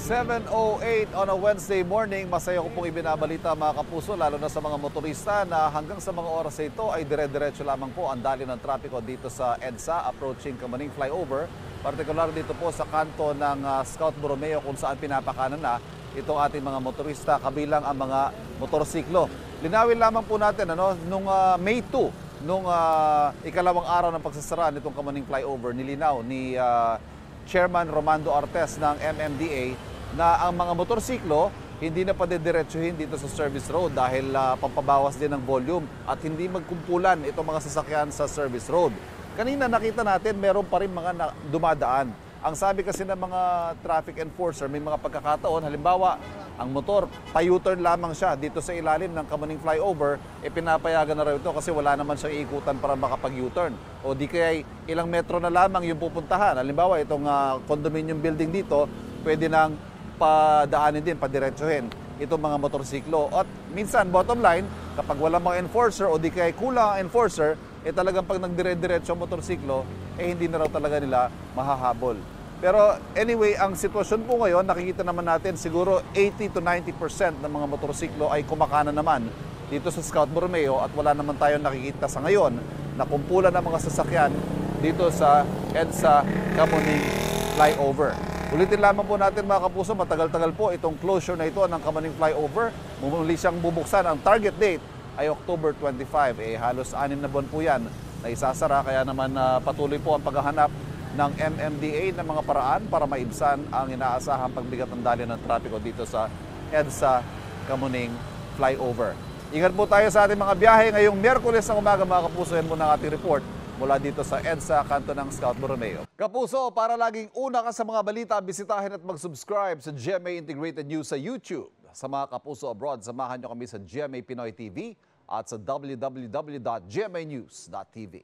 7:08 on a Wednesday morning. Masaya ko pong ibinabalita mga kapuso, lalo na sa mga motorista na hanggang sa mga oras na ito ay dire-diretso lamang po ang daloy ng trapiko dito sa EDSA approaching Kamuning Flyover. Partikular dito po sa kanto ng Scout Borromeo kung saan pinapakanan na itong ating mga motorista kabilang ang mga motorsiklo. Linawin lamang po natin nung May 2, nung ikalawang araw ng pagsasara nitong Kamuning Flyover, nilinaw ni Chairman Romando Artes ng MMDA na ang mga motorsiklo hindi na padidiretsuhin dito sa service road dahil pampabawas din ng volume at hindi magkumpulan itong mga sasakyan sa service road. Kanina nakita natin meron pa rin mga dumadaan. Ang sabi kasi ng mga traffic enforcer, may mga pagkakataon, halimbawa, ang motor, pa-U-turn lamang siya dito sa ilalim ng Kamuning Flyover, pinapayagan na raw ito kasi wala naman siyang ikutan para makapag-U-turn. O di kaya ilang metro na lamang yung pupuntahan. Halimbawa, itong condominium building dito, pwede nang padaanin din, padiretsuhin itong mga motorsiklo. At minsan, bottom line, kapag walang mga enforcer o di kaya kulang ang enforcer, talagang pag nagdire-diretso ang motorsiklo, hindi na raw talaga nila mahahabol. Pero anyway, ang sitwasyon po ngayon, nakikita naman natin siguro 80 to 90% ng mga motorsiklo ay kumakanan naman dito sa Scout Borromeo at wala naman tayong nakikita sa ngayon na kumpulan ng mga sasakyan dito sa EDSA Kamuning Flyover. Ulitin lamang po natin mga kapuso, matagal-tagal po itong closure na ito ng Kamuning Flyover. Muli siyang bubuksan. Ang target date ay October 25. Halos 6 na buwan po yan na isasara. Kaya naman patuloy po ang paghahanap ng MMDA ng mga paraan para maibsan ang inaasahang pagbigat ng daloy ng trapiko dito sa EDSA Kamuning Flyover. Ingat po tayo sa ating mga biyahe ngayong Miyerkules ng umaga mga kapuso. Yan muna ang ating report mula dito sa EDSA, kanto ng Scout Borromeo. Kapuso, para laging una ka sa mga balita, bisitahin at mag-subscribe sa GMA Integrated News sa YouTube. Sa mga kapuso abroad, samahan nyo kami sa GMA Pinoy TV at sa www.gmanews.tv.